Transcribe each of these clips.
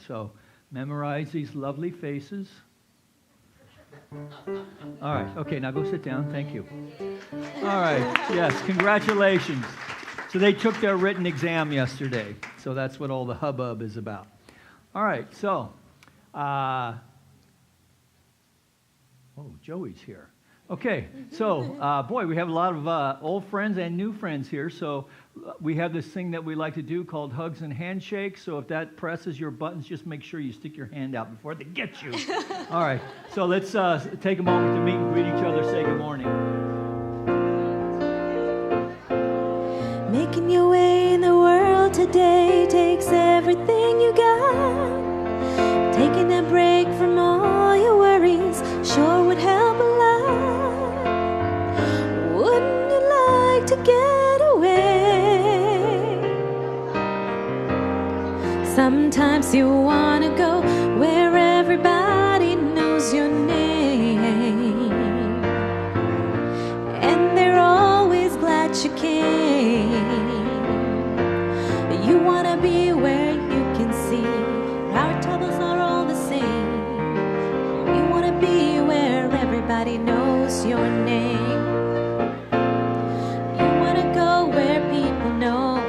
So memorize these lovely faces. All right. Okay, now go sit down. Thank you. All right. Yes, congratulations. So they took their written exam yesterday. So that's what all the hubbub is about. All right. So, Joey's here. Okay. So, boy, we have a lot of old friends and new friends here. So we have this thing that we like to do called hugs and handshakes. So if that presses your buttons, just make sure you stick your hand out before they get you. All right. So let's take a moment to meet and greet each other. Say good morning. Making your way in the world today takes everything you got. Taking a break from all your worries sure would help a lot. Wouldn't you like to get away? Sometimes you want to go where everybody knows your name, and they're always glad you came. You want to be where you can see our troubles are all the same. You want to be where everybody knows your name. You want to go where people know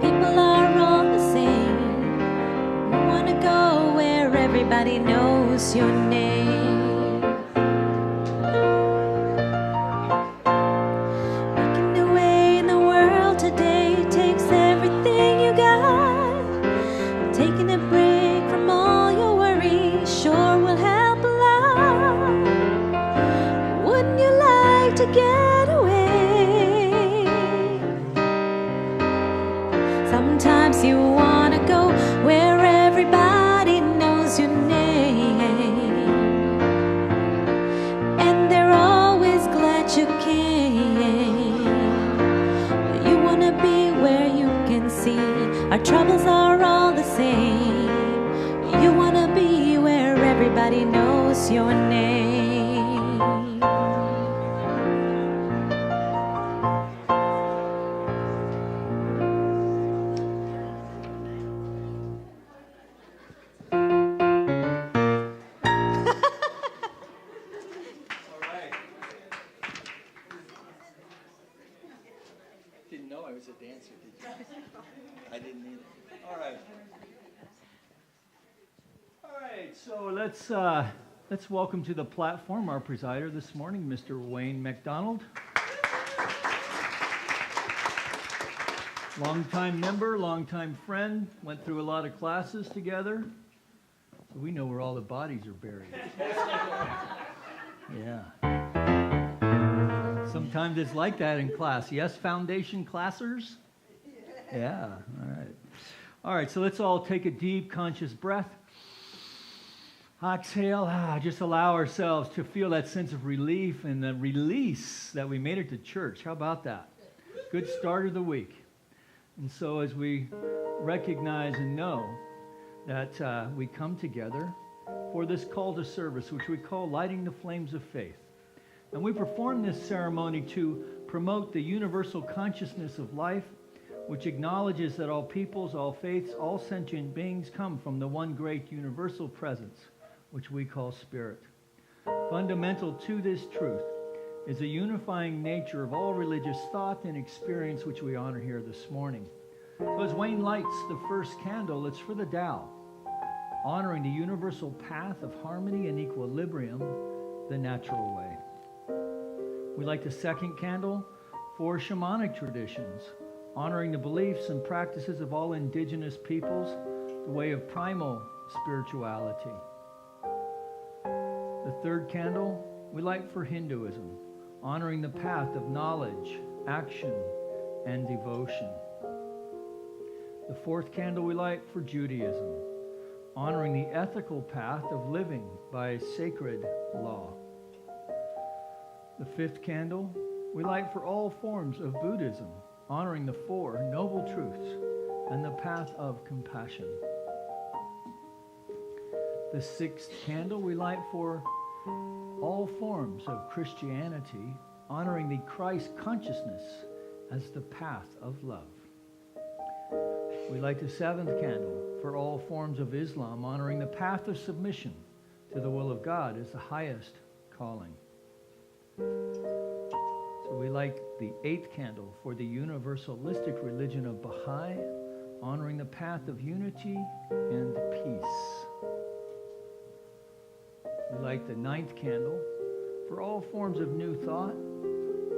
people are all the same. You want to go where everybody knows your name. Making your way in the world today takes everything you got. Taking a break from all your worries sure will help a lot. Wouldn't you like to get away? Sometimes you want to go where everybody knows your name, and they're always glad you came. You want to be where you can see our troubles are all the same. You want to be where everybody knows your name. All right. Didn't know I was a dancer, did you? I didn't either. All right. All right, so let's welcome to the platform our presider this morning, Mr. Wayne McDonald. Longtime member, longtime friend, went through a lot of classes together. So we know where all the bodies are buried. Yeah. Sometimes it's like that in class. Yes, foundation classers? Yeah, all right. All right, so let's all take a deep, conscious breath. Exhale, just allow ourselves to feel that sense of relief and the release that we made it to church. How about that? Good start of the week. And so as we recognize and know that we come together for this call to service, which we call lighting the flames of faith. And we perform this ceremony to promote the universal consciousness of life, which acknowledges that all peoples, all faiths, all sentient beings come from the one great universal presence, which we call spirit. Fundamental to this truth is the unifying nature of all religious thought and experience, which we honor here this morning. So as Wayne lights the first candle, it's for the Tao, honoring the universal path of harmony and equilibrium, the natural way. We light the second candle for shamanic traditions, honoring the beliefs and practices of all indigenous peoples, the way of primal spirituality. The third candle we light for Hinduism, honoring the path of knowledge, action, and devotion. The fourth candle we light for Judaism, honoring the ethical path of living by sacred law. The fifth candle we light for all forms of Buddhism, honoring the four noble truths and the path of compassion. The sixth candle we light for all forms of Christianity, honoring the Christ consciousness as the path of love. We light the seventh candle for all forms of Islam, honoring the path of submission to the will of God is the highest calling. So we light the 8th candle for the universalistic religion of Baha'i, honoring the path of unity and peace. We light the 9th candle for all forms of new thought,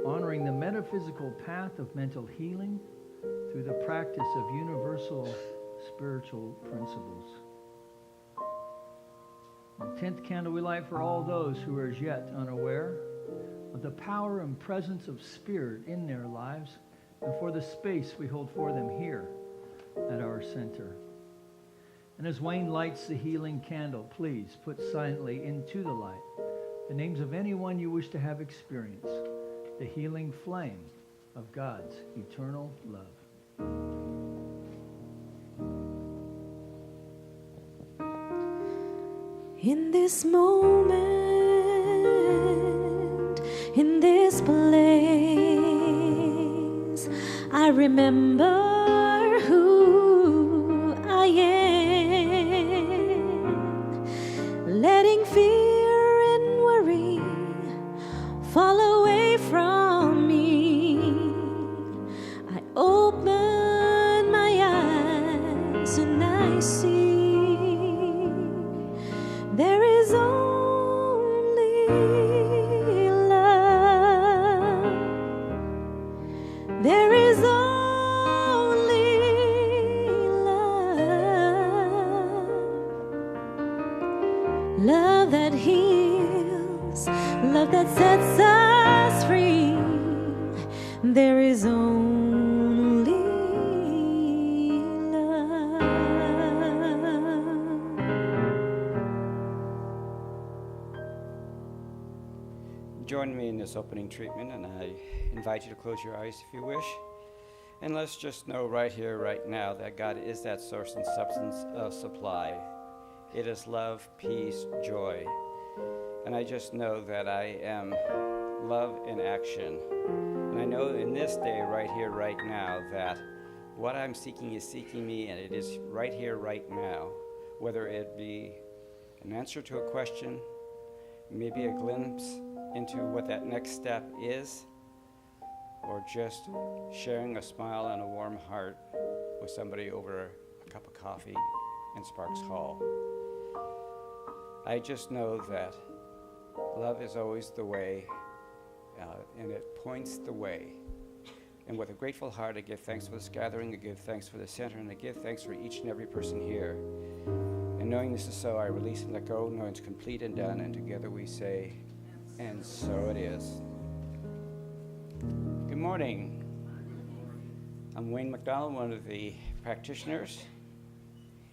honoring the metaphysical path of mental healing through the practice of universal spiritual principles. The 10th candle we light for all those who are as yet unaware of the power and presence of Spirit in their lives, and for the space we hold for them here at our center. And as Wayne lights the healing candle, please put silently into the light the names of anyone you wish to have experience the healing flame of God's eternal love. In this moment, in this place, I remember who I am, letting fear and worry fall away from me. I open my eyes and I see there is only love. There is only love. Love that heals, love that sets us free. There is only love. Join me in this opening treatment, and I invite you to close your eyes if you wish. And let's just know right here, right now, that God is that source and substance of supply. It is love, peace, joy. And I just know that I am love in action. And I know in this day, right here, right now, that what I'm seeking is seeking me, and it is right here, right now. Whether it be an answer to a question, maybe a glimpse into what that next step is, or just sharing a smile and a warm heart with somebody over a cup of coffee in Sparks Hall. I just know that love is always the way, and it points the way. And with a grateful heart, I give thanks for this gathering, I give thanks for the center, and I give thanks for each and every person here. And knowing this is so, I release and let go, knowing it's complete and done, and together we say, and so it is. Good morning. I'm Wayne McDonald, one of the practitioners,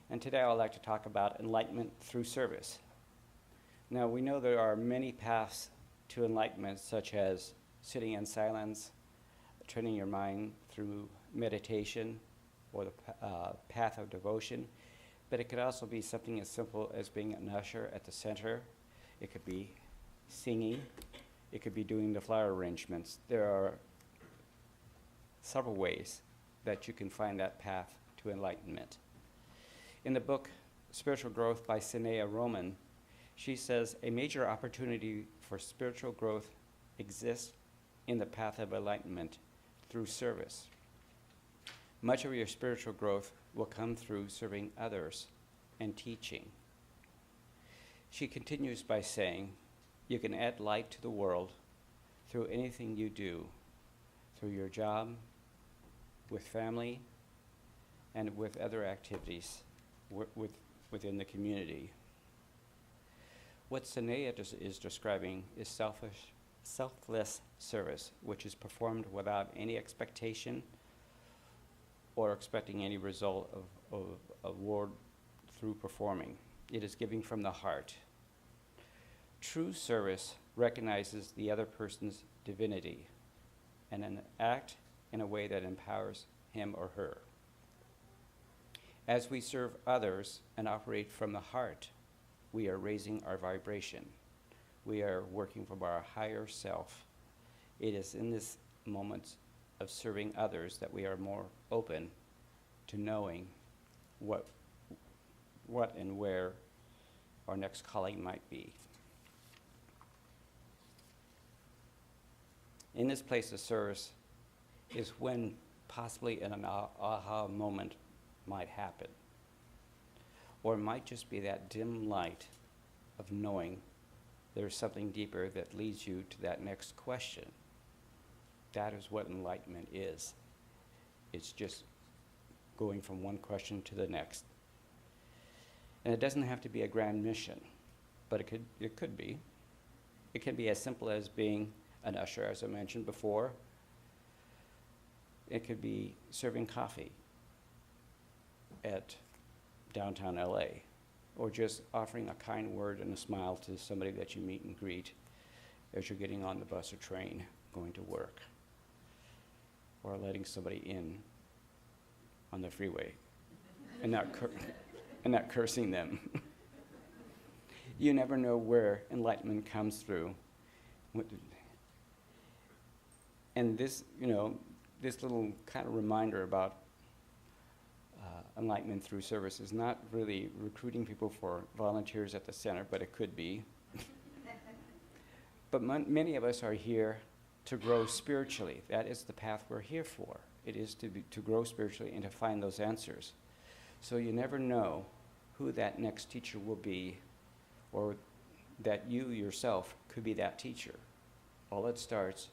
and today I'd like to talk about enlightenment through service. Now, we know there are many paths to enlightenment, such as sitting in silence, training your mind through meditation, or the path of devotion, but it could also be something as simple as being an usher at the center. It could be singing. It could be doing the flower arrangements. There are several ways that you can find that path to enlightenment. In the book Spiritual Growth by Sinea Roman, she says a major opportunity for spiritual growth exists in the path of enlightenment through service. Much of your spiritual growth will come through serving others and teaching. She continues by saying, you can add light to the world through anything you do, through your job, with family, and with other activities within the community. What Sinea is describing is selfless service, which is performed without any expectation or expecting any result of award through performing. It is giving from the heart. True service recognizes the other person's divinity and an act in a way that empowers him or her. As we serve others and operate from the heart, we are raising our vibration. We are working from our higher self. It is in this moment of serving others that we are more open to knowing what what and where our next calling might be. In this place of service is when possibly an aha moment might happen. Or it might just be that dim light of knowing there's something deeper that leads you to that next question. That is what enlightenment is. It's just going from one question to the next. And it doesn't have to be a grand mission, but it could be. It can be as simple as being an usher, as I mentioned before. It could be serving coffee at downtown LA, or just offering a kind word and a smile to somebody that you meet and greet as you're getting on the bus or train going to work, or letting somebody in on the freeway and not cursing them. You never know where enlightenment comes through. And this, this little kind of reminder about enlightenment through service is not really recruiting people for volunteers at the center, but it could be. But many of us are here to grow spiritually. That is the path we're here for. It is to grow spiritually and to find those answers. So you never know who that next teacher will be, or that you yourself could be that teacher. All it starts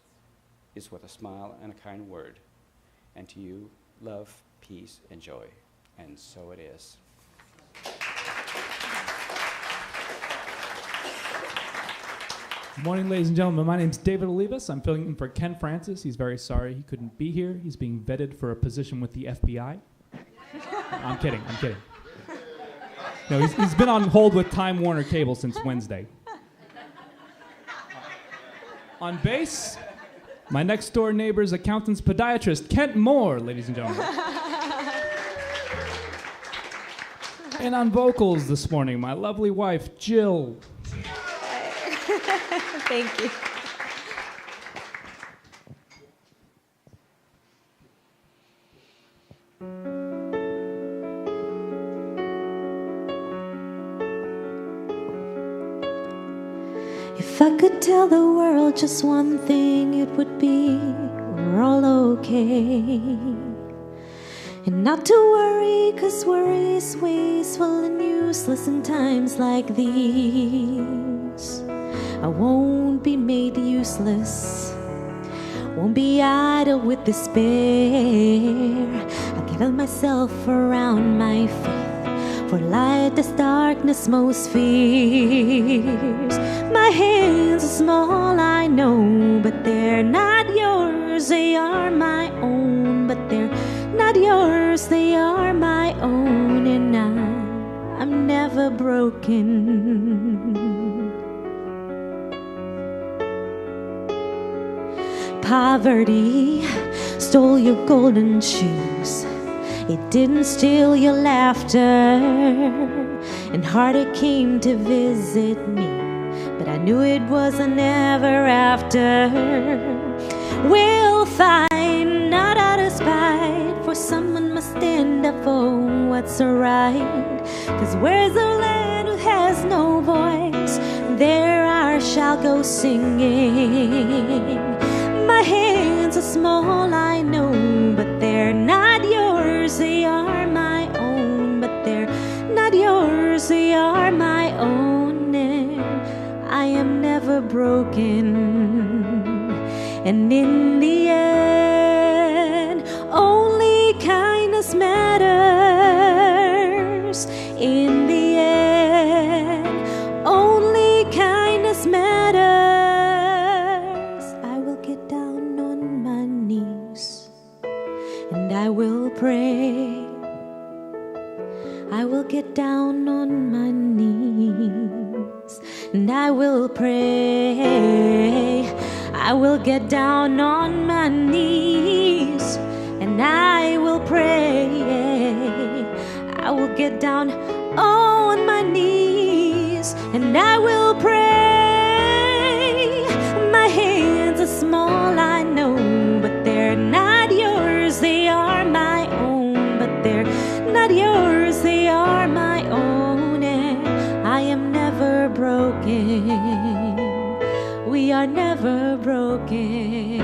is with a smile and a kind word. And to you, love, peace, and joy. And so it is. Good morning, ladies and gentlemen. My name's David Olivas. I'm filling in for Ken Francis. He's very sorry he couldn't be here. He's being vetted for a position with the FBI. I'm kidding. No, he's been on hold with Time Warner Cable since Wednesday. On bass, my next door neighbor's accountant's podiatrist, Kent Moore, ladies and gentlemen. And on vocals this morning, my lovely wife, Jill. Thank you. If I could tell the world just one thing, it would be we're all okay. And not to worry, 'cause worry is wasteful and useless in times like these. I won't be made useless, won't be idle with despair. I'll gather myself around my faith, for light is darkness most fears. My hands are small, I know, but they're not yours. They are my own, but they're not yours. They are my own, and I'm never broken. Poverty stole your golden shoes, it didn't steal your laughter. And heartache came to visit me, but I knew it wasn't ever after. We'll fight, not out of spite, for someone must stand up for what's right. 'Cause where's the land who has no voice, there I shall go singing. My hands are small, I know, but they're not yours. They are my own, but they're not yours. They are my own, and I am never broken. And in the end, only kindness matters. In the end, only kindness matters. I will pray, I will get down on my knees, and I will pray, I will get down on my knees, and I will pray, I will get down on my knees, and I will pray. My hands are small, I know, but they're not yours. They are my own, but they're not yours. They are my own. broken. We are never broken.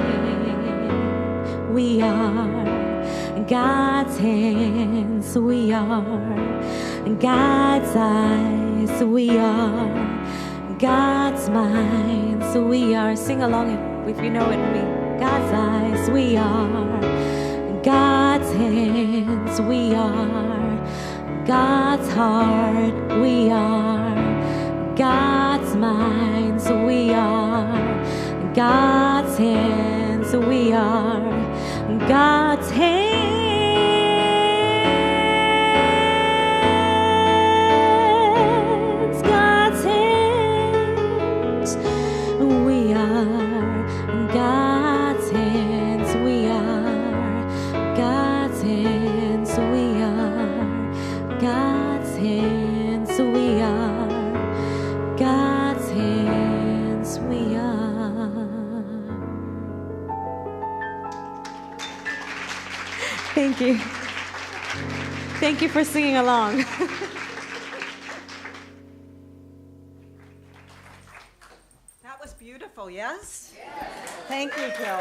We are God's hands. We are God's eyes. We are God's mind. So we are. Sing along if you know it. We God's eyes. We are God's hands. We are God's heart. We are God's mind. So we are God's hands. We are God's hands. God's hands. We are God's hands. We are God's hands. We are God's hands. We are God's hands. We are. Thank you. Thank you for singing along. That was beautiful, yes? Thank you, Jill.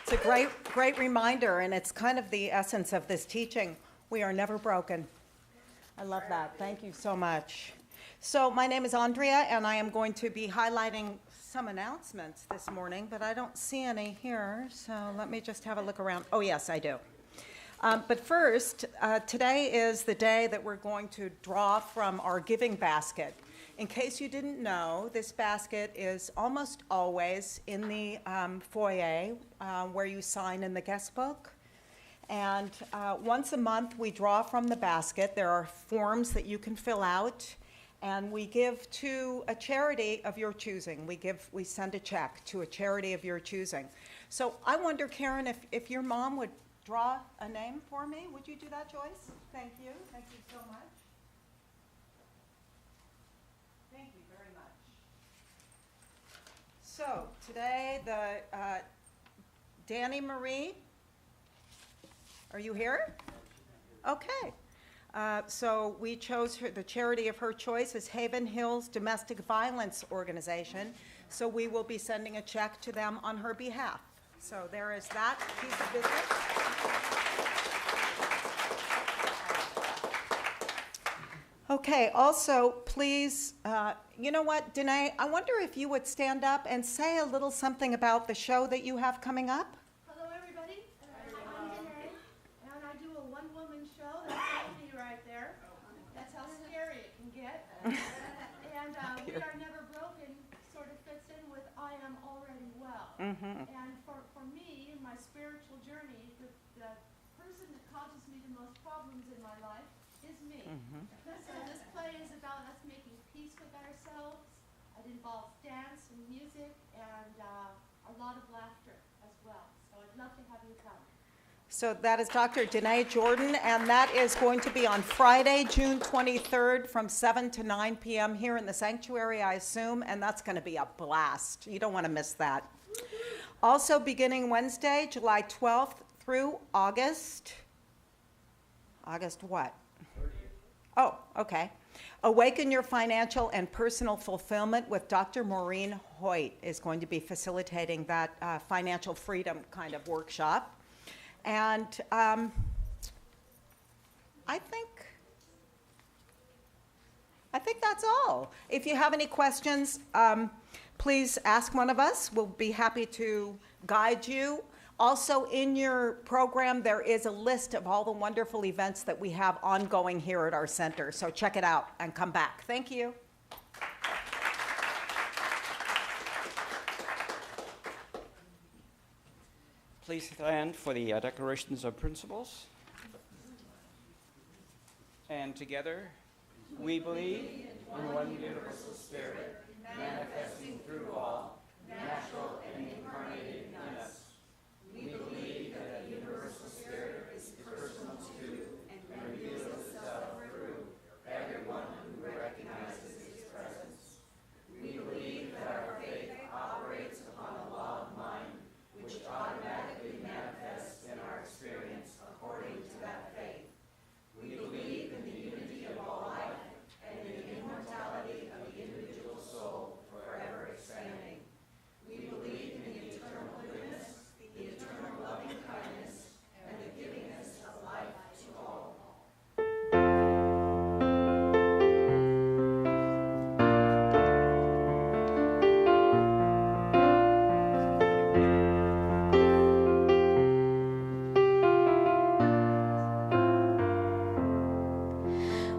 It's a great reminder, and it's kind of the essence of this teaching. We are never broken. I love that. Thank you so much. So my name is Andrea, and I am going to be highlighting some announcements this morning, but I don't see any here, so let me just have a look around. Oh, yes, I do. But first, today is the day that we're going to draw from our giving basket. In case you didn't know, this basket is almost always in the foyer where you sign in the guest book. And once a month, we draw from the basket. There are forms that you can fill out, and we give to a charity of your choosing. We send a check to a charity of your choosing. So I wonder, Karen, if your mom would draw a name for me. Would you do that, Joyce? Thank you. Thank you so much. Thank you very much. So today, Danny Marie, are you here? Okay. So we chose the charity of her choice is Haven Hills Domestic Violence Organization. So we will be sending a check to them on her behalf. So there is that piece of business. Okay, also, please, you know what, Danae, I wonder if you would stand up and say a little something about the show that you have coming up. Hello, everybody. I'm Danae, and I do a one-woman show. That's me right there. That's how scary it can get. And We Are Never Broken sort of fits in with I Am Already Well. Mm-hmm. And for me, in my spiritual journey, the person that causes me the most problems in my life is me. Mm-hmm. So this play is about us making peace with ourselves. It involves dance and music and a lot of laughter as well. So I'd love to have you come. So that is Dr. Danae Jordan, and that is going to be on Friday, June 23rd from 7 to 9 p.m. here in the sanctuary, I assume, and that's going to be a blast. You don't want to miss that. Also beginning Wednesday, July 12th through August what? Oh, okay. Awaken Your Financial and Personal Fulfillment with Dr. Maureen Hoyt is going to be facilitating that financial freedom kind of workshop. And I think that's all. If you have any questions, please ask one of us. We'll be happy to guide you. Also, in your program, there is a list of all the wonderful events that we have ongoing here at our center. So check it out and come back. Thank you. Please stand for the declarations of principles. And together, we believe in one universal spirit, manifesting through all, natural and incarnated in us. We believe that a universal spirit is personal to and reveals itself through everyone who recognizes its presence. We believe that our faith operates upon a law of mind, which automatically manifests in our experience according to that faith. We believe in the unity of all life and in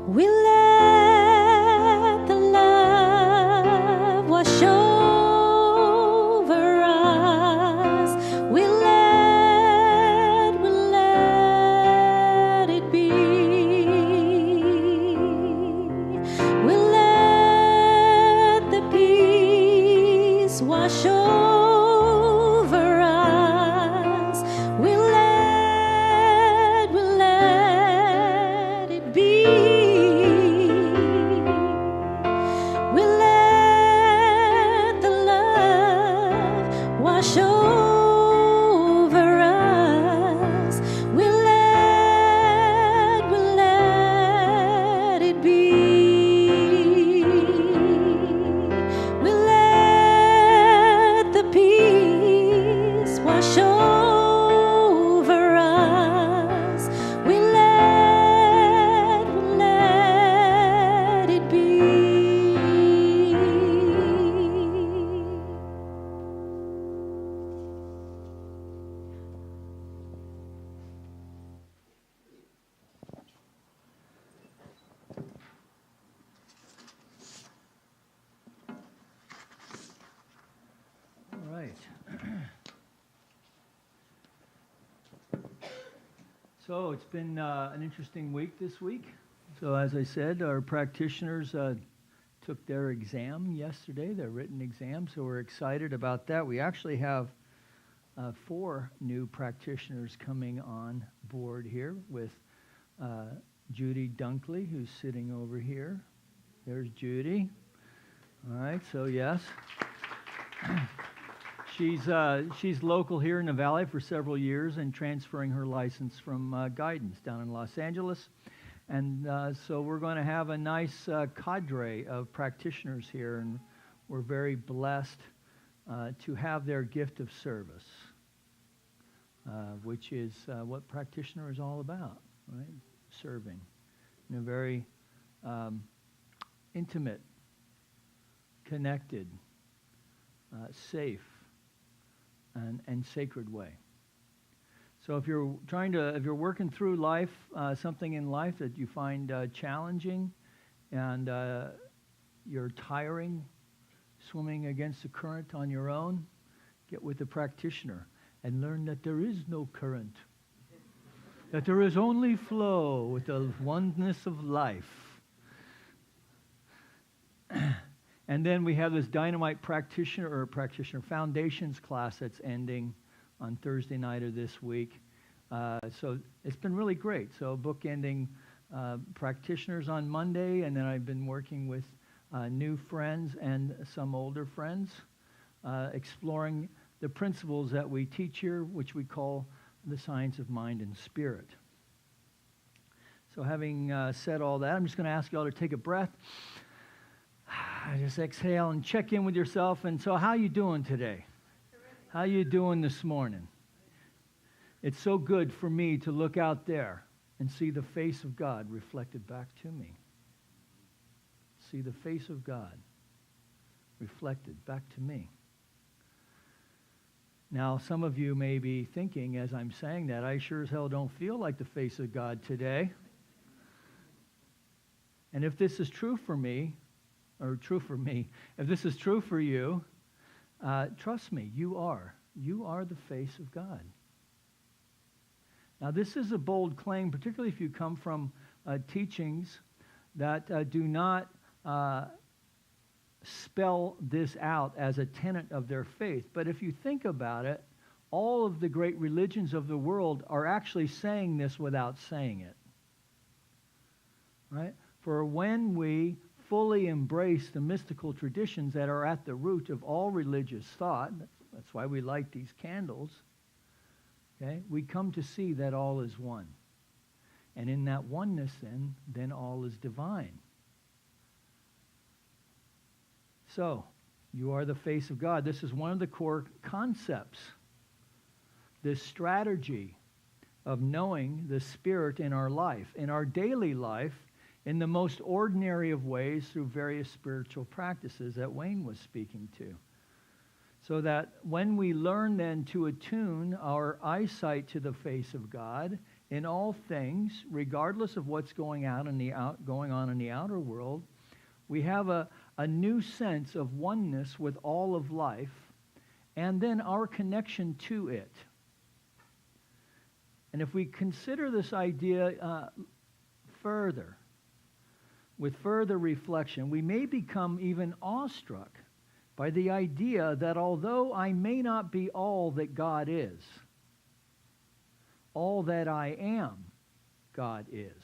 We let the love wash over us. We let it be. We let the peace wash over us. We let it be. We let the love wash over us. We let it be. We let the peace wash over us. We let it be. All right. So it's been an interesting week this week. So as I said, our practitioners took their exam yesterday, their written exam, so we're excited about that. We actually have 4 new practitioners coming on board here with Judy Dunkley, who's sitting over here. There's Judy. All right, so yes. She's local here in the Valley for several years and transferring her license from Guidance down in Los Angeles. And so we're going to have a nice cadre of practitioners here, and we're very blessed to have their gift of service, which is what practitioner is all about, right? Serving in a very intimate, connected, safe, and sacred way. So if you're working through life, something in life that you find challenging, and you're tiring, swimming against the current on your own, get with a practitioner and learn that there is no current, that there is only flow with the oneness of life. And then we have this Dynamite Practitioner Foundations class that's ending on Thursday night of this week. So it's been really great. So bookending practitioners on Monday, and then I've been working with new friends and some older friends, exploring the principles that we teach here, which we call the science of mind and spirit. So having said all that, I'm just going to ask you all to take a breath. Just exhale and check in with yourself. And so how you doing today? How you doing this morning? It's so good for me to look out there and see the face of God reflected back to me. See the face of God reflected back to me. Now, some of you may be thinking as I'm saying that, I sure as hell don't feel like the face of God today. And if this is true for me, if this is true for you, trust me, you are the face of God. Now, this is a bold claim, particularly if you come from teachings that do not spell this out as a tenet of their faith. But if you think about it, all of the great religions of the world are actually saying this without saying it. Right? For when we fully embrace the mystical traditions that are at the root of all religious thought, that's why we light these candles, okay, we come to see that all is one. And in that oneness then all is divine. So, you are the face of God. This is one of the core concepts. This strategy of knowing the Spirit in our life, in our daily life, in the most ordinary of ways through various spiritual practices that Wayne was speaking to. So that when we learn then to attune our eyesight to the face of God in all things, regardless of what's going on in the outer world, we have a new sense of oneness with all of life, and then our connection to it. And if we consider this idea further, with further reflection, we may become even awestruck by the idea that although I may not be all that God is, all that I am, God is.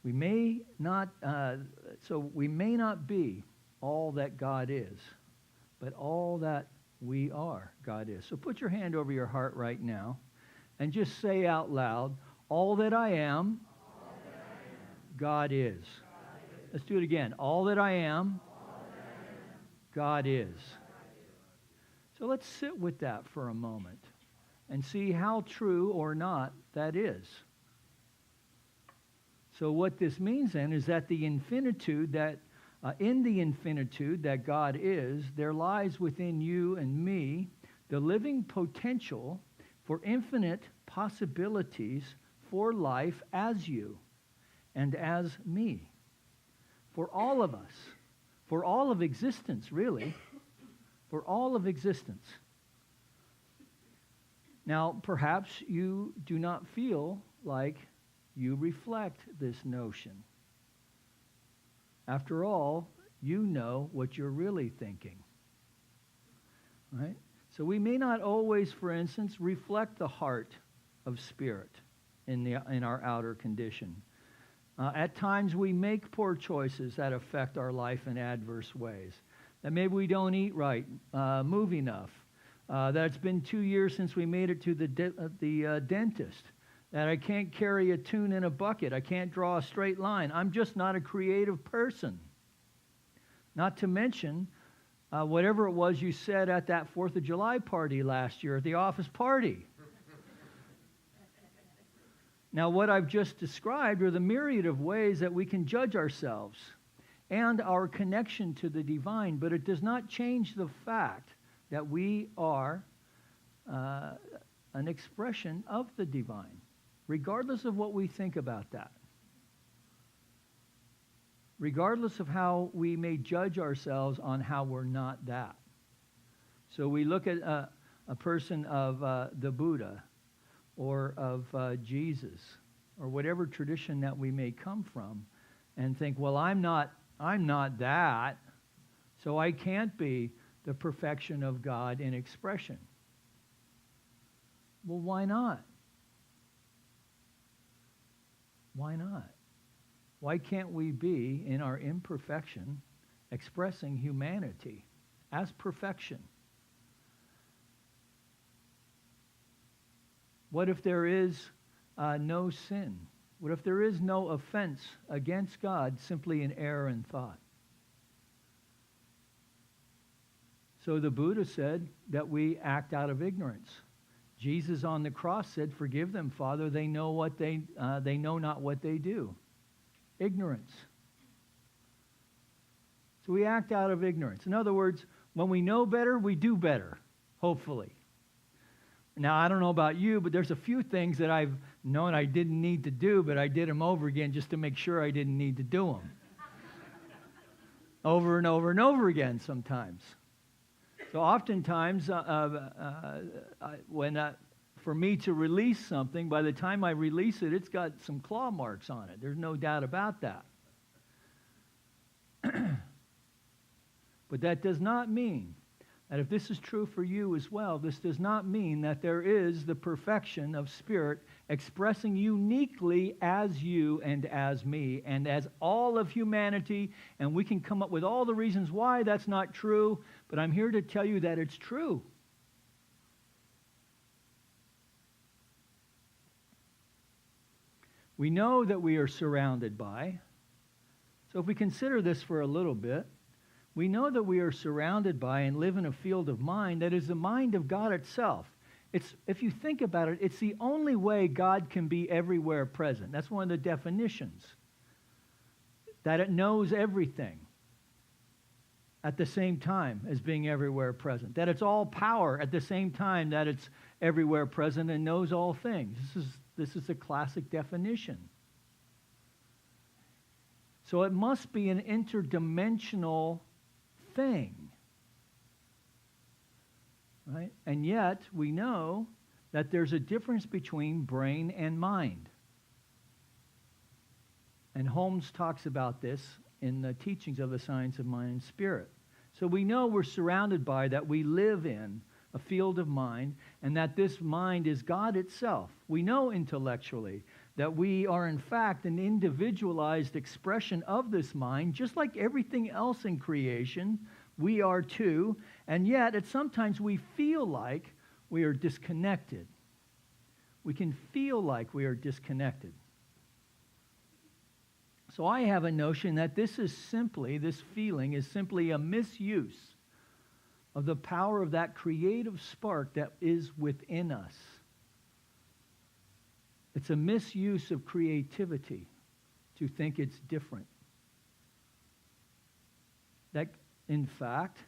We may not be all that God is, but all that we are, God is. So put your hand over your heart right now and just say out loud, all that I am, God is. Let's do it again. All that I am, God is. So let's sit with that for a moment and see how true or not that is. So what this means then is that the infinitude that in the infinitude that God is, there lies within you and me the living potential for infinite possibilities for life as you and as me. For all of us. For all of existence, really. For all of existence. Now, perhaps you do not feel like you reflect this notion. After all, you know what you're really thinking. Right? So we may not always, for instance, reflect the heart of spirit in our outer condition. At times we make poor choices that affect our life in adverse ways. That maybe we don't eat right, move enough. That it's been 2 years since we made it to the dentist. That I can't carry a tune in a bucket. I can't draw a straight line. I'm just not a creative person. Not to mention whatever it was you said at that 4th of July party last year at the office party. Now, what I've just described are the myriad of ways that we can judge ourselves and our connection to the divine, but it does not change the fact that we are an expression of the divine, regardless of what we think about that. Regardless of how we may judge ourselves on how we're not that. So we look at a person of the Buddha or of Jesus or whatever tradition that we may come from and think, well, I'm not that, so I can't be the perfection of God in expression. Well, why not? Why not? Why can't we be, in our imperfection, expressing humanity as perfection? What if there is no sin? What if there is no offense against God, simply in error in thought? So the Buddha said that we act out of ignorance. Jesus on the cross said, "Forgive them, Father. They know not what they do." Ignorance. So we act out of ignorance. In other words, when we know better, we do better, hopefully. Now, I don't know about you, but there's a few things that I've known I didn't need to do, but I did them over again just to make sure I didn't need to do them. Over and over and over again sometimes. So oftentimes, for me to release something, by the time I release it, it's got some claw marks on it. There's no doubt about that. But that does not mean that if this is true for you as well, this does not mean that there is the perfection of spirit expressing uniquely as you and as me and as all of humanity, and we can come up with all the reasons why that's not true, but I'm here to tell you that it's true. We know that we are surrounded by, so if we consider this for a little bit, we know that we are surrounded by and live in a field of mind that is the mind of God itself. If you think about it, it's the only way God can be everywhere present. That's one of the definitions. That it knows everything at the same time as being everywhere present. That it's all power at the same time that it's everywhere present and knows all things. This is a classic definition. So it must be an interdimensional thing. Right? And yet, we know that there's a difference between brain and mind. And Holmes talks about this in the teachings of the science of mind and spirit. So we know we're surrounded by, that we live in a field of mind, and that this mind is God itself. We know intellectually that we are in fact an individualized expression of this mind, just like everything else in creation. We are too, and yet sometimes we feel like we are disconnected. We can feel like we are disconnected. So I have a notion that this feeling is simply a misuse of the power of that creative spark that is within us. It's a misuse of creativity to think it's different. That, in fact,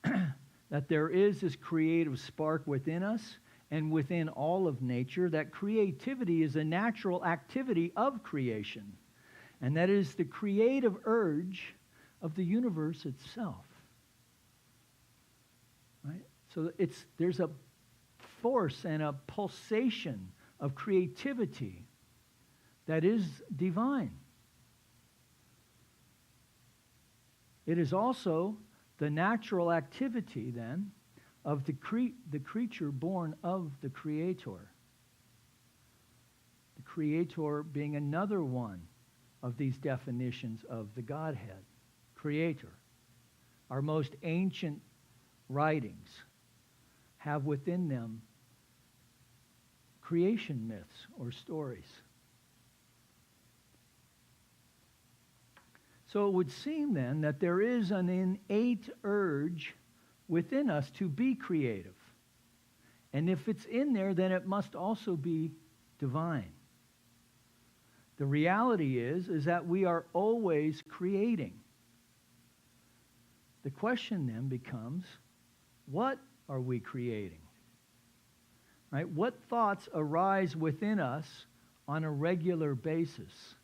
that there is this creative spark within us and within all of nature, that creativity is a natural activity of creation, and that is the creative urge of the universe itself. Right? So there's a force and a pulsation of creativity that is divine. It is also the natural activity, then, of the creature born of the Creator. The Creator being another one of these definitions of the Godhead. Creator. Our most ancient writings have within them creation myths or stories. So it would seem then that there is an innate urge within us to be creative. And if it's in there, then it must also be divine. The reality is that we are always creating. The question then becomes, what are we creating? Right? What thoughts arise within us on a regular basis?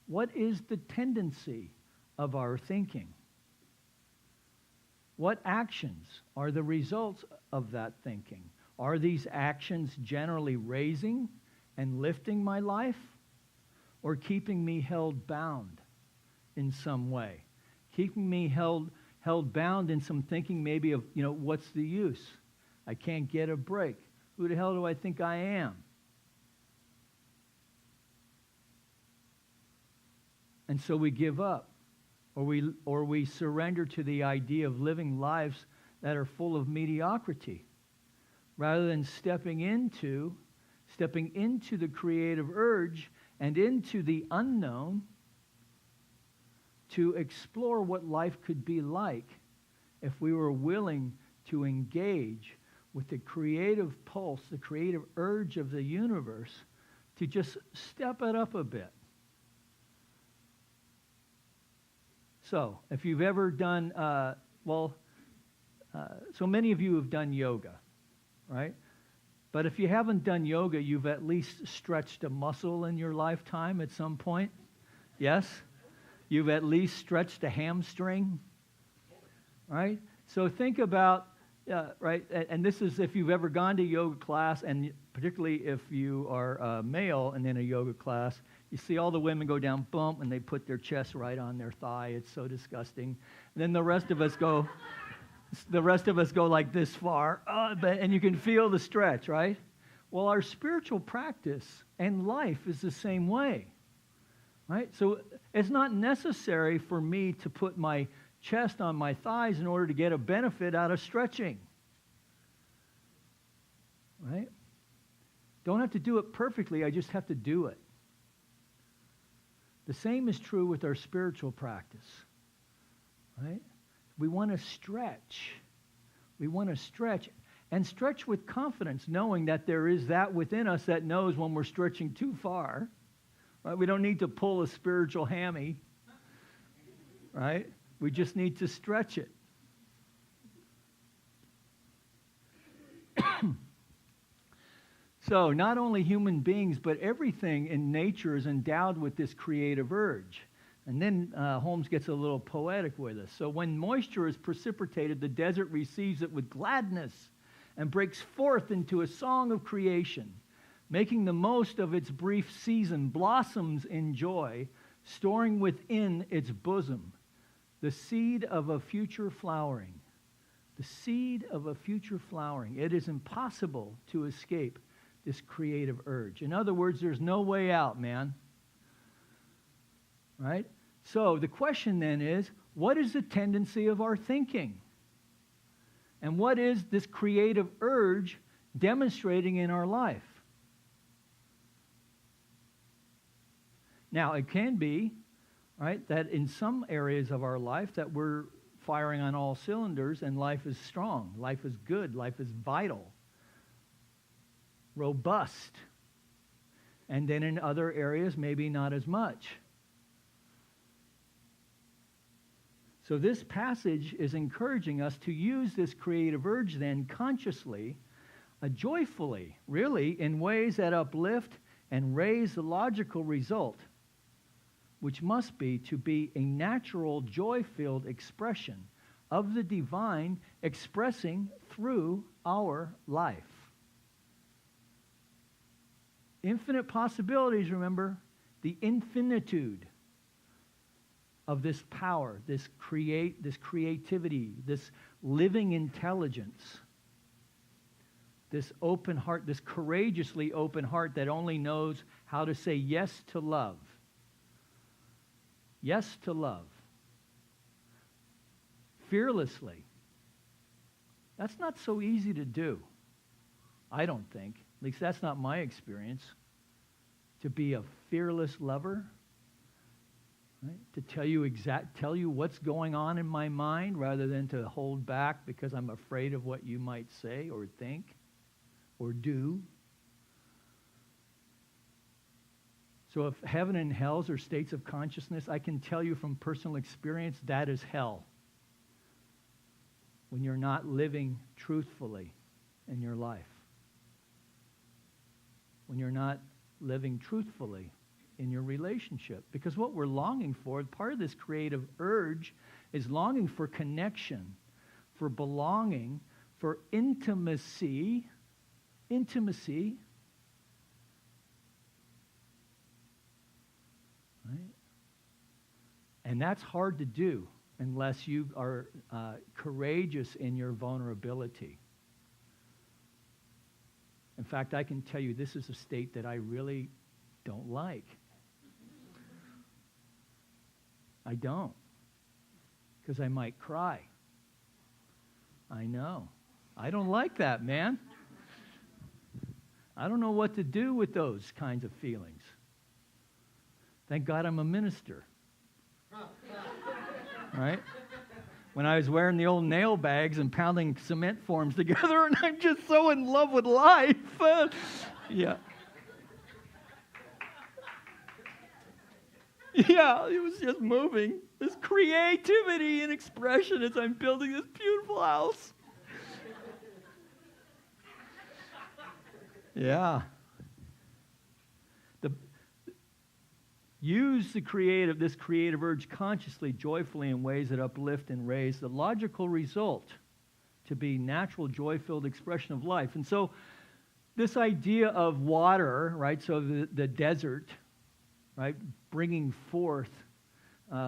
What is the tendency of our thinking? What actions are the results of that thinking? Are these actions generally raising and lifting my life, or keeping me held bound in some way? Keeping me held bound in some thinking maybe of, what's the use? I can't get a break. Who the hell do I think I am? And so we give up, or we surrender to the idea of living lives that are full of mediocrity, rather than stepping into the creative urge and into the unknown to explore what life could be like if we were willing to engage with the creative pulse, the creative urge of the universe, to just step it up a bit. So, if you've ever done, so many of you have done yoga, right? But if you haven't done yoga, you've at least stretched a muscle in your lifetime at some point. Yes? You've at least stretched a hamstring, right? So think about, right, and this is if you've ever gone to yoga class, and particularly if you are male and in a yoga class, you see all the women go down, bump, and they put their chest right on their thigh. It's so disgusting. And then the rest of us go like this far, and you can feel the stretch, right? Well, our spiritual practice and life is the same way, right? So it's not necessary for me to put my chest on my thighs in order to get a benefit out of stretching, right? Don't have to do it perfectly. I just have to do it. The same is true with our spiritual practice, right? We want to stretch. We want to stretch, and stretch with confidence, knowing that there is that within us that knows when we're stretching too far. Right? We don't need to pull a spiritual hammy, right? We just need to stretch it. So not only human beings, but everything in nature is endowed with this creative urge. And then Holmes gets a little poetic with us. So when moisture is precipitated, the desert receives it with gladness and breaks forth into a song of creation, making the most of its brief season, blossoms in joy, storing within its bosom the seed of a future flowering. The seed of a future flowering. It is impossible to escape this creative urge. In other words, there's no way out, man. Right? So the question then is, what is the tendency of our thinking? And what is this creative urge demonstrating in our life? Now, it can be, right, that in some areas of our life that we're firing on all cylinders and life is strong, life is good, life is vital, robust. And then in other areas, maybe not as much. So this passage is encouraging us to use this creative urge then consciously, joyfully, really, in ways that uplift and raise the logical result, which must be to be a natural, joy-filled expression of the divine expressing through our life. Infinite possibilities, remember, the infinitude of this power, this creativity, this living intelligence, this open heart, this courageously open heart that only knows how to say yes to love. Yes to love. Fearlessly. That's not so easy to do, I don't think. At least that's not my experience. To be a fearless lover, right? To tell you what's going on in my mind rather than to hold back because I'm afraid of what you might say or think or do. So if heaven and hell are states of consciousness, I can tell you from personal experience that is hell. When you're not living truthfully in your life. When you're not living truthfully in your relationship. Because what we're longing for, part of this creative urge, is longing for connection, for belonging, for intimacy. Intimacy. Right? And that's hard to do unless you are courageous in your vulnerability. In fact, I can tell you this is a state that I really don't like. I don't. Because I might cry. I know. I don't like that, man. I don't know what to do with those kinds of feelings. Thank God I'm a minister. Right? When I was wearing the old nail bags and pounding cement forms together, and I'm just so in love with life. Yeah. Yeah, it was just moving. This creativity and expression as I'm building this beautiful house. Yeah. Use this creative urge consciously, joyfully in ways that uplift and raise the logical result to be natural, joy-filled expression of life. And so this idea of water, right, so the desert, right, bringing forth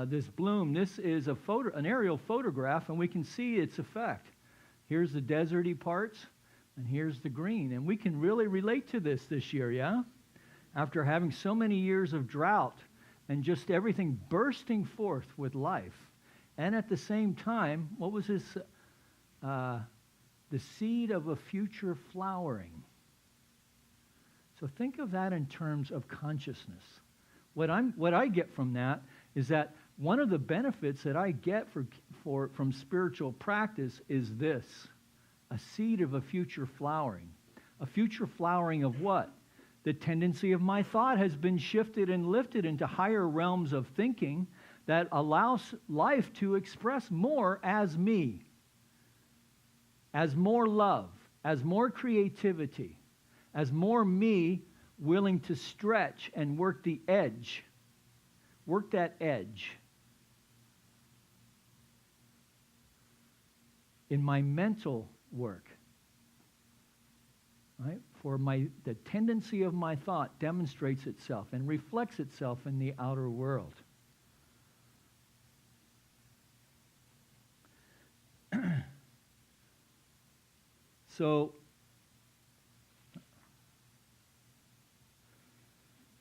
this bloom, this is an aerial photograph, and we can see its effect. Here's the deserty parts, and here's the green. And we can really relate to this year, yeah? After having so many years of drought and just everything bursting forth with life. And at the same time, what was this? The seed of a future flowering. So think of that in terms of consciousness. What I get from that is that one of the benefits that I get from spiritual practice is this: a seed of a future flowering. A future flowering of what? The tendency of my thought has been shifted and lifted into higher realms of thinking that allows life to express more as me, as more love, as more creativity, as more me willing to stretch and work the edge, work that edge in my mental work, right? For the tendency of my thought demonstrates itself and reflects itself in the outer world. So,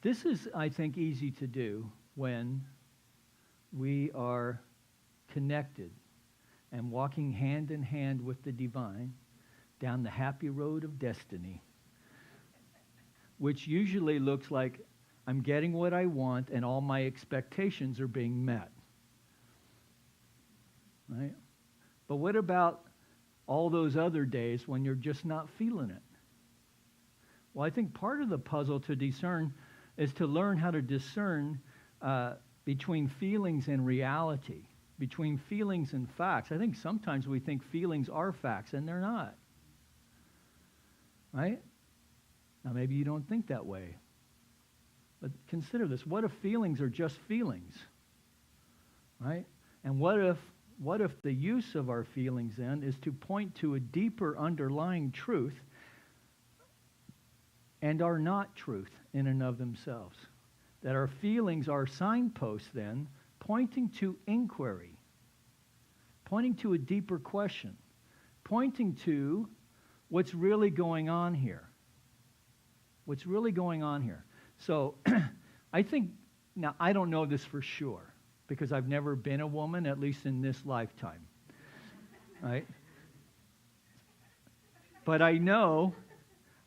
this is, I think, easy to do when we are connected and walking hand in hand with the divine down the happy road of destiny, which usually looks like I'm getting what I want and all my expectations are being met. Right? But what about all those other days when you're just not feeling it? Well, I think part of the puzzle to discern is to learn how to discern between feelings and reality, between feelings and facts. I think sometimes we think feelings are facts, and they're not. Right? Now, maybe you don't think that way. But consider this. What if feelings are just feelings? Right? And what if the use of our feelings then is to point to a deeper underlying truth and are not truth in and of themselves? That our feelings are signposts then pointing to inquiry, pointing to a deeper question, pointing to what's really going on here. What's really going on here. So I think, now I don't know this for sure, because I've never been a woman, at least in this lifetime. Right? But I know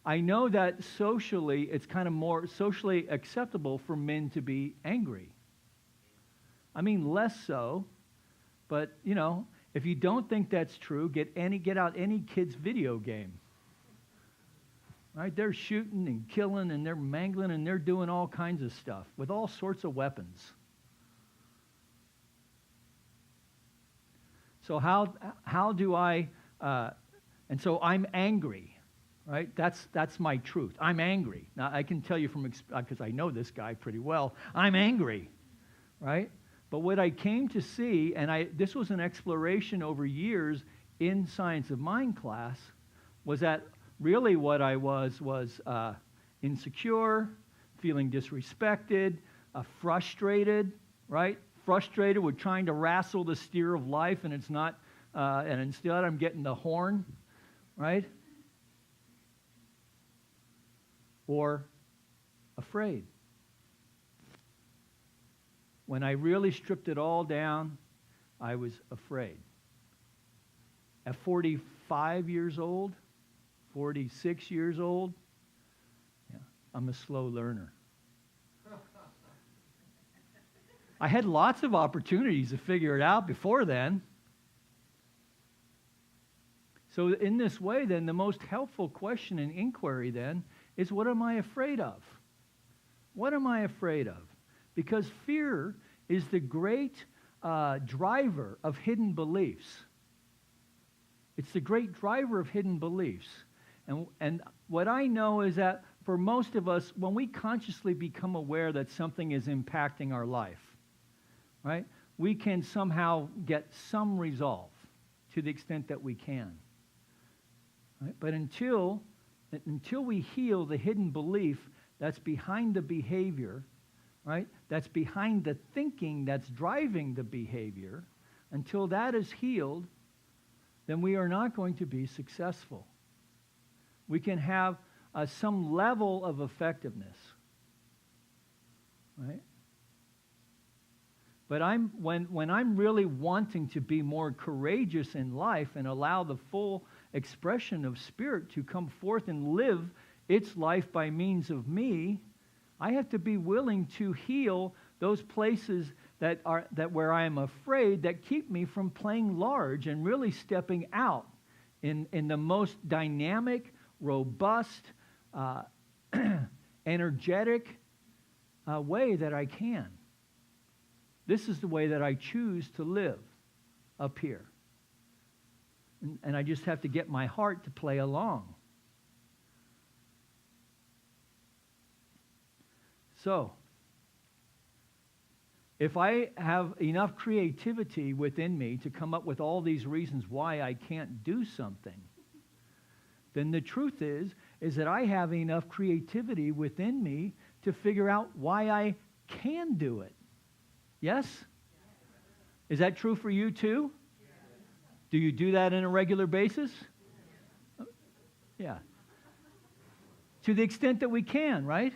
that socially, it's kind of more socially acceptable for men to be angry. I mean, less so, but, you know, if you don't think that's true, get out any kid's video game. Right? They're shooting and killing and they're mangling and they're doing all kinds of stuff with all sorts of weapons. So how do I, and so I'm angry, right? That's my truth. I'm angry. Now, I can tell you because I know this guy pretty well, I'm angry, right? But what I came to see, and this was an exploration over years in Science of Mind class, was that really what I was insecure, feeling disrespected, frustrated, right? Frustrated with trying to wrestle the steer of life, and it's not, and instead I'm getting the horn, right? Or afraid. When I really stripped it all down, I was afraid. At 45 years old, 46 years old, yeah, I'm a slow learner. I had lots of opportunities to figure it out before then. So in this way, then, the most helpful question and inquiry then is, what am I afraid of? What am I afraid of? Because fear is the great driver of hidden beliefs. It's the great driver of hidden beliefs. And what I know is that for most of us, when we consciously become aware that something is impacting our life, right, we can somehow get some resolve to the extent that we can. Right? But until we heal the hidden belief that's behind the behavior, right, that's behind the thinking that's driving the behavior, until that is healed, then we are not going to be successful. We can have some level of effectiveness, right? But when I'm really wanting to be more courageous in life and allow the full expression of Spirit to come forth and live its life by means of me, I have to be willing to heal those places that where I am afraid, that keep me from playing large and really stepping out in the most dynamic, robust, energetic way that I can. This is the way that I choose to live up here. And I just have to get my heart to play along. So, if I have enough creativity within me to come up with all these reasons why I can't do something, then the truth is that I have enough creativity within me to figure out why I can do it. Yes? Is that true for you too? Do you do that on a regular basis? Yeah. To the extent that we can, right?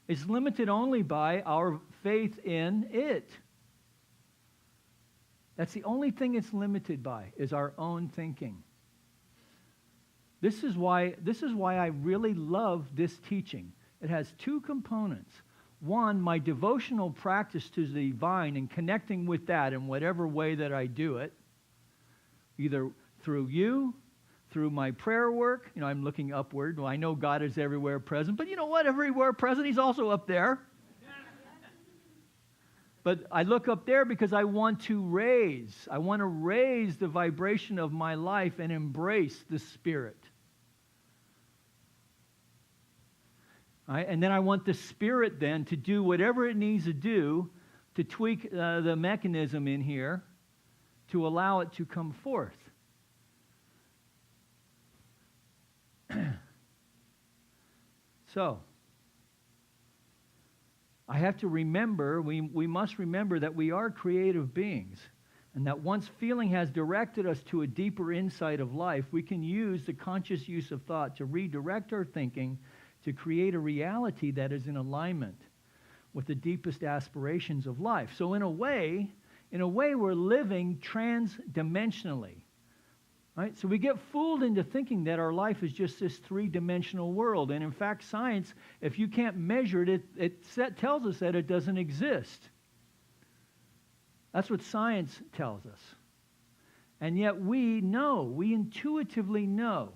It's limited only by our faith in it. That's the only thing it's limited by, is our own thinking. This is why I really love this teaching. It has two components. One, my devotional practice to the divine and connecting with that in whatever way that I do it, either through you, through my prayer work. You know, I'm looking upward. Well, I know God is everywhere present, but you know what? Everywhere present, He's also up there. But I look up there because I want to raise the vibration of my life and embrace the Spirit. Right? And then I want the Spirit then to do whatever it needs to do to tweak the mechanism in here to allow it to come forth. So, I have to remember, we must remember that we are creative beings, and that once feeling has directed us to a deeper insight of life, we can use the conscious use of thought to redirect our thinking to create a reality that is in alignment with the deepest aspirations of life. So in a way, we're living trans-dimensionally. Right? So we get fooled into thinking that our life is just this three-dimensional world. And in fact, science, if you can't measure it, it tells us that it doesn't exist. That's what science tells us. And yet we intuitively know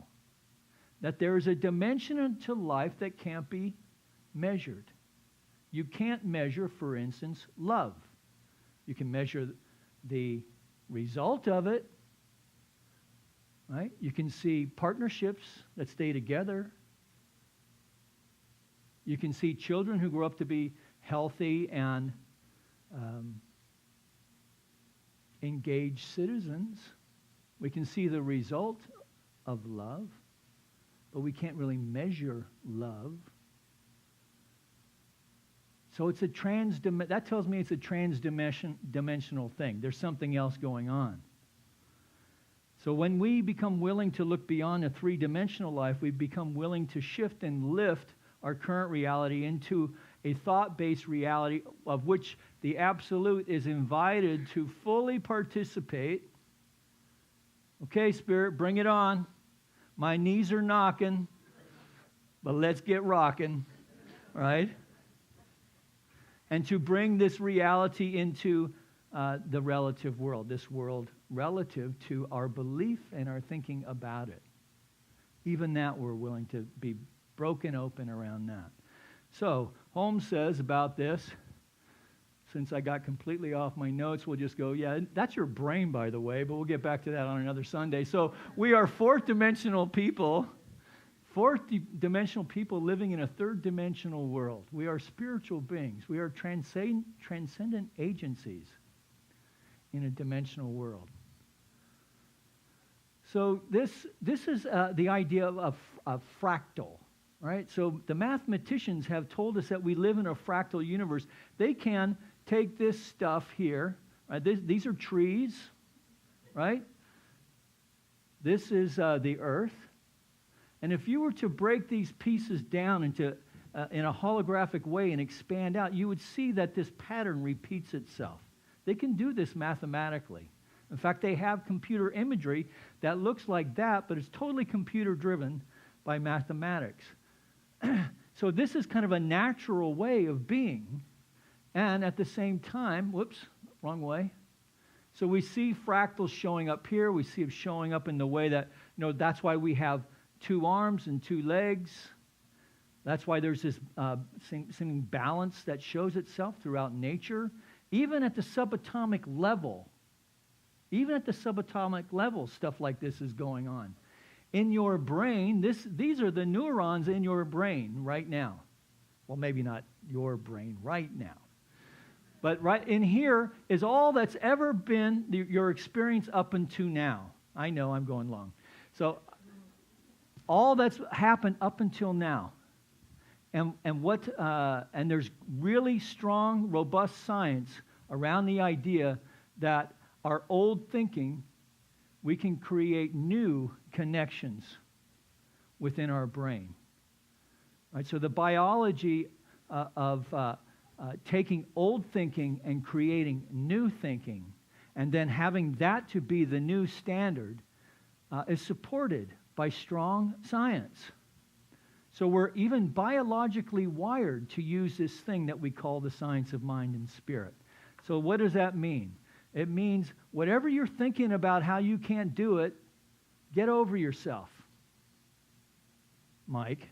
that there is a dimension to life that can't be measured. You can't measure, for instance, love. You can measure the result of it. Right? You can see partnerships that stay together. You can see children who grow up to be healthy and engaged citizens. We can see the result of love, but we can't really measure love. So it's that tells me it's a trans-dimensional thing. There's something else going on. So when we become willing to look beyond a three-dimensional life, we become willing to shift and lift our current reality into a thought-based reality of which the Absolute is invited to fully participate. Okay, Spirit, bring it on. My knees are knocking, but let's get rocking, right? And to bring this reality into the relative world, this world relative to our belief and our thinking about it. Even that we're willing to be broken open around that. So, Holmes says about this, since I got completely off my notes, we'll just go, yeah, that's your brain, by the way, but we'll get back to that on another Sunday. So, we are fourth-dimensional people living in a third-dimensional world. We are spiritual beings. We are transcendent agencies in a dimensional world. So this is the idea of fractal, right? So the mathematicians have told us that we live in a fractal universe. They can take this stuff here, right? These are trees, right? This is the earth. And if you were to break these pieces down into in a holographic way and expand out, you would see that this pattern repeats itself. They can do this mathematically. In fact, they have computer imagery that looks like that, but it's totally computer-driven by mathematics. So this is kind of a natural way of being, and at the same time, whoops, wrong way. So we see fractals showing up here. We see them showing up in the way that, that's why we have 2 arms and 2 legs. That's why there's this seeming balance that shows itself throughout nature. Even at the subatomic level, stuff like this is going on. In your brain, these are the neurons in your brain right now. Well, maybe not your brain right now. But right in here is all that's ever been your experience up until now. I know I'm going long. So all that's happened up until now. And there's really strong, robust science around the idea that our old thinking, we can create new connections within our brain. Right? So the biology of taking old thinking and creating new thinking, and then having that to be the new standard, is supported by strong science. So we're even biologically wired to use this thing that we call the science of mind and spirit. So what does that mean? It means whatever you're thinking about how you can't do it, get over yourself. Mike.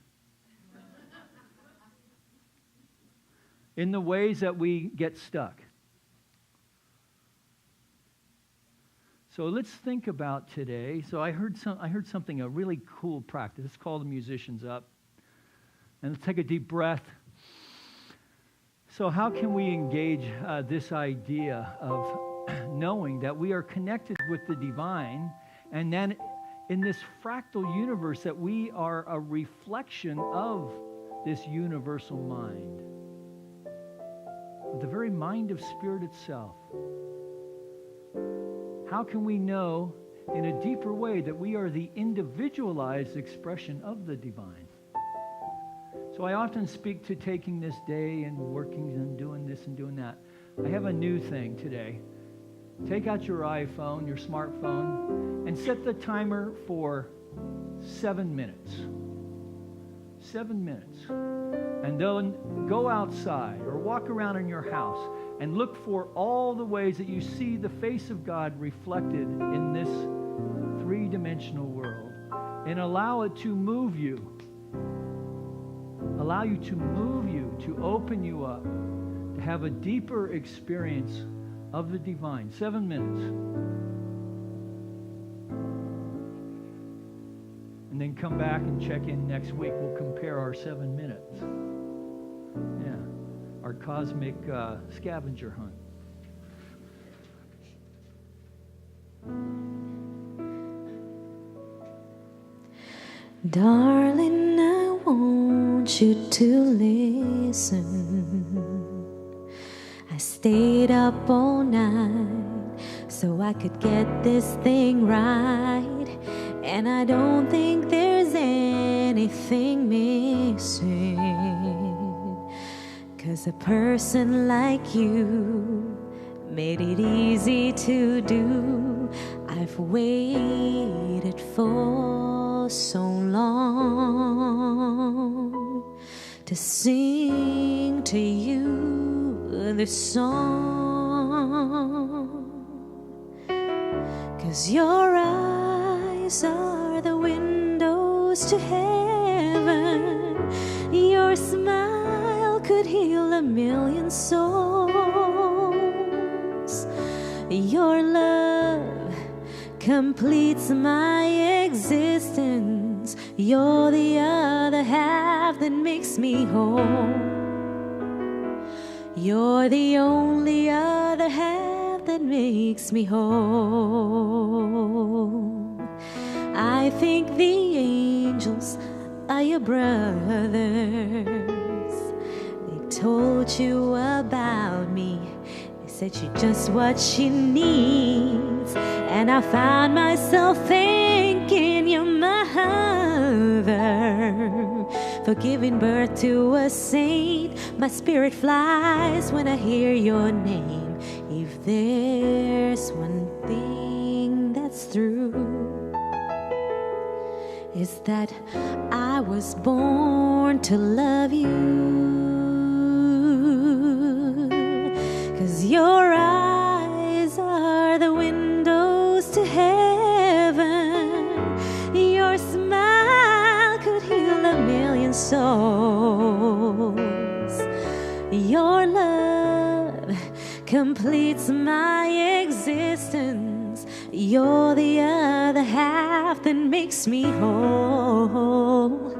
In the ways that we get stuck. So let's think about today. So I heard something, a really cool practice. Let's call the musicians up. And let's take a deep breath. So how can we engage this idea of knowing that we are connected with the divine, and then in this fractal universe that we are a reflection of this universal mind, the very mind of spirit itself? How can we know in a deeper way that we are the individualized expression of the divine? So I often speak to taking this day and working and doing this and doing that. I have a new thing today. Take out your iPhone, your smartphone, and set the timer for 7 minutes. 7 minutes. And then go outside or walk around in your house and look for all the ways that you see the face of God reflected in this three-dimensional world, and allow it to move you. Allow you to move you, to open you up, to have a deeper experience of the divine. 7 minutes. And then come back and check in next week. We'll compare our 7 minutes. Yeah. Our cosmic scavenger hunt. Darling, I want you to listen. I stayed up all night so I could get this thing right, and I don't think there's anything missing, 'cause a person like you made it easy to do. I've waited for so long to sing to you this song, 'cause your eyes are the windows to heaven. Your smile could heal a million souls. Your love completes my existence. You're the other half that makes me whole. You're the only other half that makes me whole. I think the angels are your brothers. They told you about me. They said you're just what she needs. And I found myself thinking you're my mother, for giving birth to a saint. My spirit flies when I hear your name. If there's one thing that's true, it's that I was born to love you, 'cause your eyes are the windows to heaven. Your smile could heal a million souls. Your love completes my existence. You're the other half that makes me whole.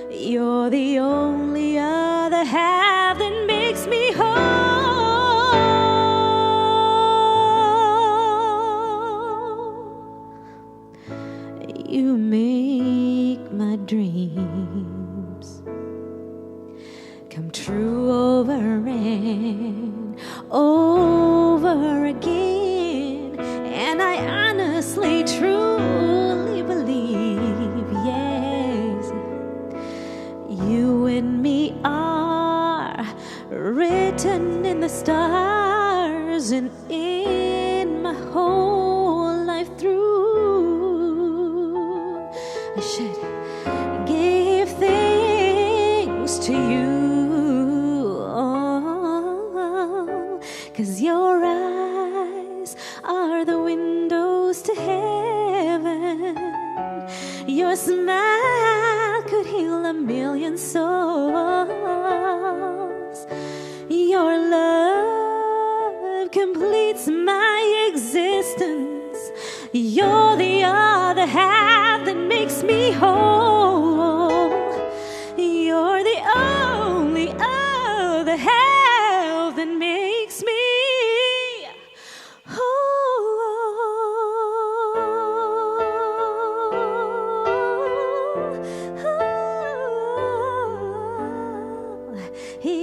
You're the only other have that makes me whole. You make my dreams come true over and over again, and I honestly, truly believe, yes, you and me are written in the stars and in my whole life through. I should give thanks to you, oh, 'cause your eyes are the windows to heaven. Your smile could heal a million souls. Your love completes my existence. You're the other half that makes me whole. You're the only other half that makes me whole. Yes.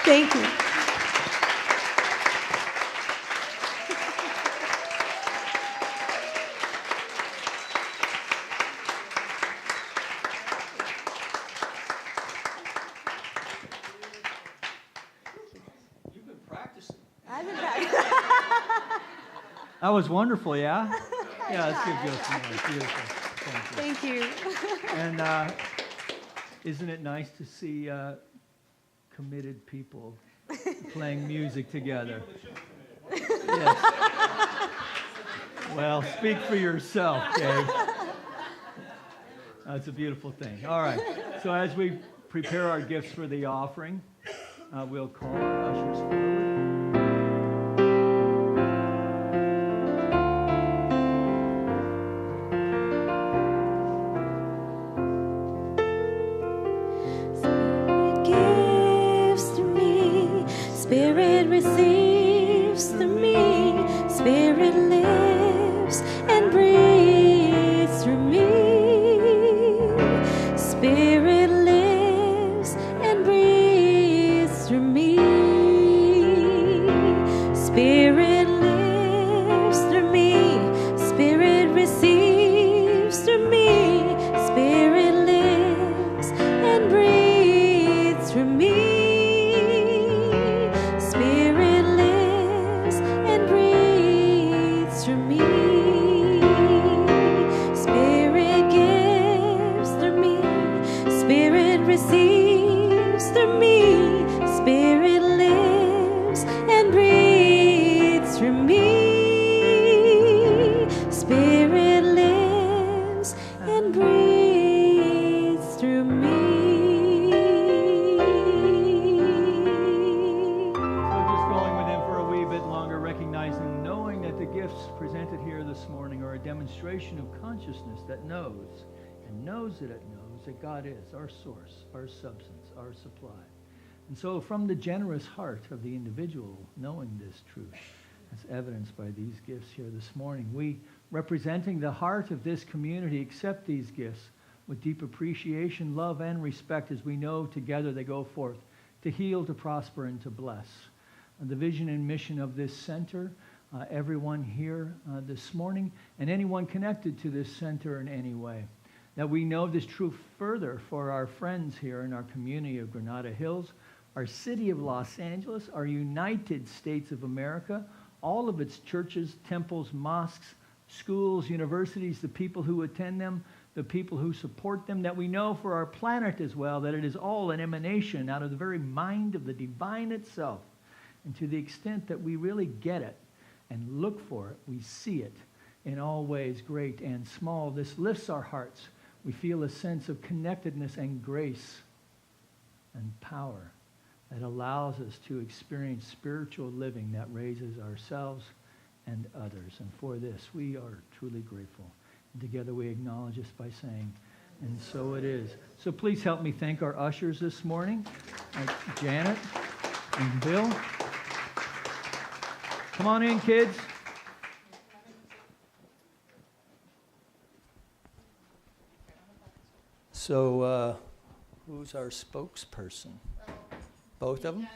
Thank you. You've been practicing. I've been back. That was wonderful, yeah? Yeah, let's give Jill some more. Beautiful. Thank you. Thank you. And isn't it nice to see committed people playing music together? Yes. Well, speak for yourself, Dave. That's a beautiful thing. All right. So as we prepare our gifts for the offering, we'll call our ushers forward. Spirit receives through me, Spirit lives and breathes through me. Spirit lives and breathes through me. Spirit lives through me, Spirit receives through me. Spirit lives and breathes through me. Receives through me, Spirit lives and breathes through me. Spirit lives and breathes through me. So just going with him for a wee bit longer, recognizing, knowing that the gifts presented here this morning are a demonstration of consciousness that knows, and knows that it knows that God is our source, our substance, our supply. And so from the generous heart of the individual knowing this truth, as evidenced by these gifts here this morning, we, representing the heart of this community, accept these gifts with deep appreciation, love, and respect, as we know together they go forth to heal, to prosper, and to bless. The vision and mission of this center, everyone here this morning, and anyone connected to this center in any way. That we know this truth further for our friends here in our community of Granada Hills, our city of Los Angeles, our United States of America, all of its churches, temples, mosques, schools, universities, the people who attend them, the people who support them, that we know for our planet as well, that it is all an emanation out of the very mind of the divine itself. And to the extent that we really get it and look for it, we see it in all ways, great and small. This lifts our hearts. We feel a sense of connectedness and grace and power that allows us to experience spiritual living that raises ourselves and others. And for this, we are truly grateful. And together we acknowledge this by saying, and so it is. So please help me thank our ushers this morning, Janet and Bill. Come on in, kids. So, who's our spokesperson? Both of them?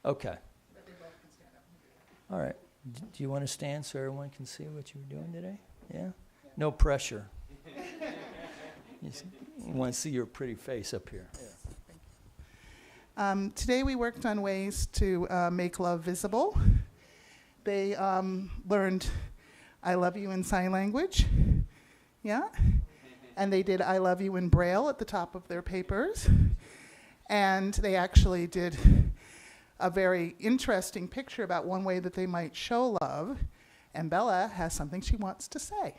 Okay. All right. Do you want to stand so everyone can see what you were doing today? Yeah? No pressure. You want to see your pretty face up here. Yeah. Today we worked on ways to make love visible. They learned I love you in sign language. Yeah? And they did I love you in Braille at the top of their papers. And they actually did a very interesting picture about one way that they might show love. And Bella has something she wants to say.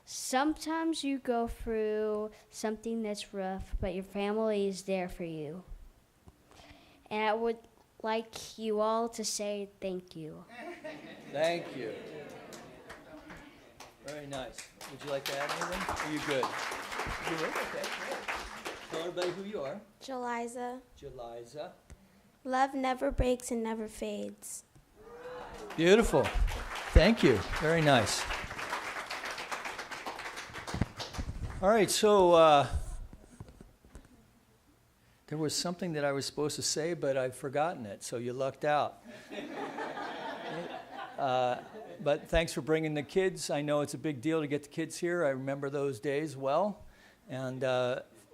Sometimes you go through something that's rough, but your family is there for you. And I would like you all to say thank you. Thank you. Very nice. Would you like to add anything? Are you good? You good? Okay, great. Tell everybody who you are. Jeliza. Jeliza. Love never breaks and never fades. Beautiful. Thank you. Very nice. All right, so there was something that I was supposed to say, but I've forgotten it, so you lucked out. But thanks for bringing the kids. I know it's a big deal to get the kids here. I remember those days well. And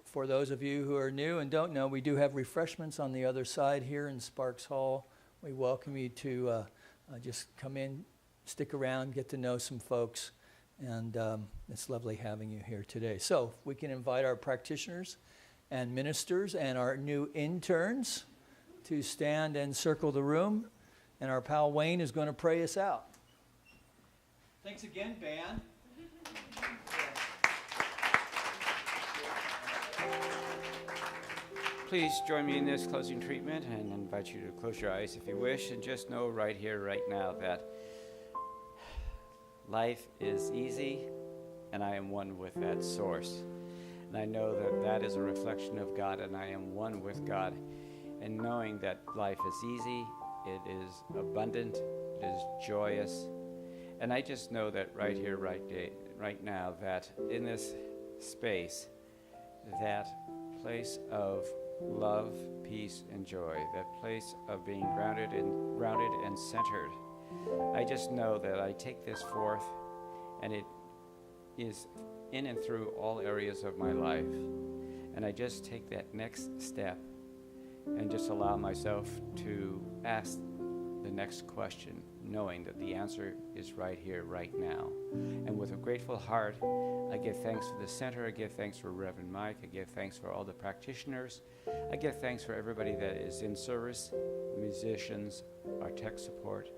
for those of you who are new and don't know, we do have refreshments on the other side here in Sparks Hall. We welcome you to just come in, stick around, get to know some folks. And it's lovely having you here today. So we can invite our practitioners and ministers and our new interns to stand and circle the room. And our pal Wayne is going to pray us out. Thanks again, band. Please join me in this closing treatment and invite you to close your eyes if you wish, and just know right here, right now, that life is easy, and I am one with that source. And I know that that is a reflection of God, and I am one with God. And knowing that life is easy, it is abundant, it is joyous. And I just know that right here, right now, that in this space, that place of love, peace, and joy, that place of being grounded and centered, I just know that I take this forth, and it is in and through all areas of my life. And I just take that next step and just allow myself to ask the next question, knowing that the answer is right here, right now. And with a grateful heart, I give thanks for the center, I give thanks for Reverend Mike, I give thanks for all the practitioners, I give thanks for everybody that is in service, musicians, our tech support,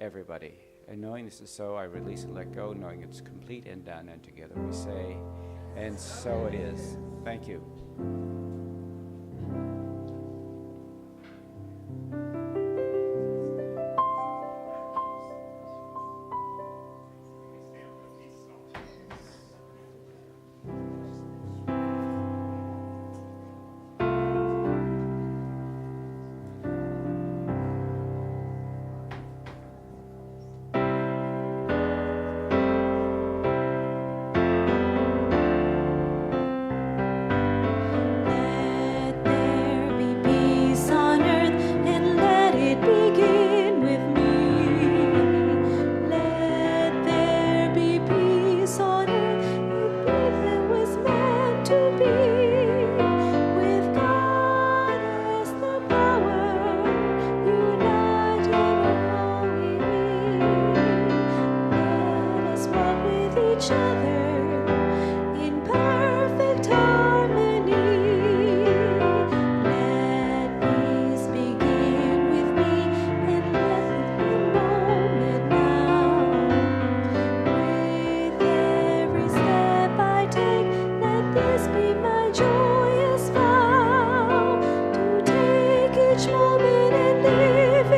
everybody. And knowing this is so, I release and let go, knowing it's complete and done, and together we say, and so it is. Thank you.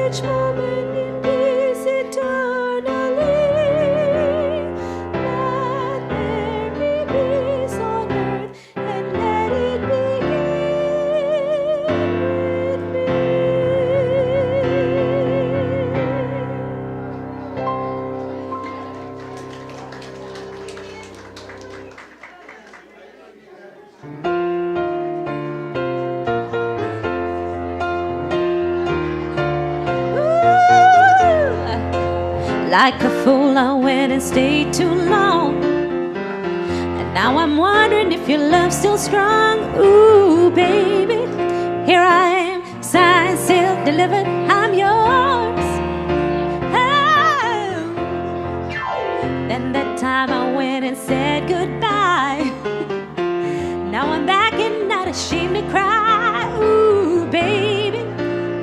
Each moment in peace. Like a fool, I went and stayed too long. And now I'm wondering if your love's still strong. Ooh, baby, here I am, signed, sealed, delivered, I'm yours. Oh. Then that time I went and said goodbye. Now I'm back and not ashamed to cry. Ooh, baby,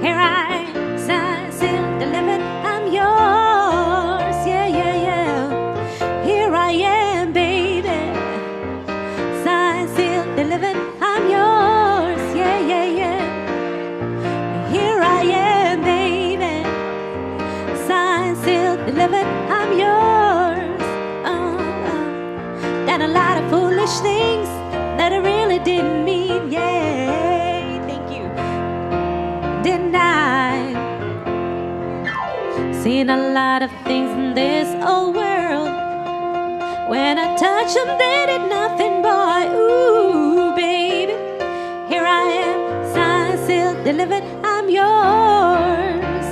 here I am, signed, sealed, delivered, I'm yours. Yeah, yeah, yeah. Here I am, baby, signed, sealed, delivered, I'm yours. Yeah, yeah, yeah. Here I am, baby, signed, sealed, delivered, I'm yours. Done a lot of foolish things that I really didn't mean, yeah, thank you, didn't I? Seen a lot of things in this old world. When I touch them, they did nothing, boy. Ooh, baby, here I am, signed, sealed, delivered, I'm yours.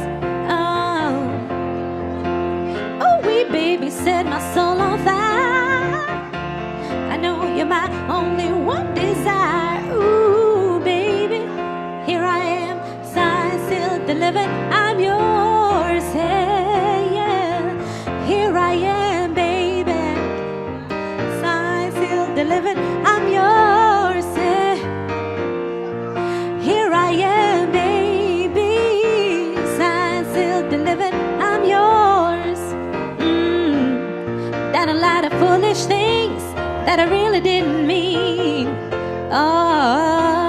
Oh, wee baby, set my soul on fire. I know you're my only one desire. Ooh, baby, here I am, signed, sealed, delivered, I'm yours. Hey, yeah, here I am, baby, signed, sealed, delivered, I'm yours. Hey, here I am, baby, signed, sealed, delivered, I'm yours. Done a lot of foolish things that I really didn't mean. Oh.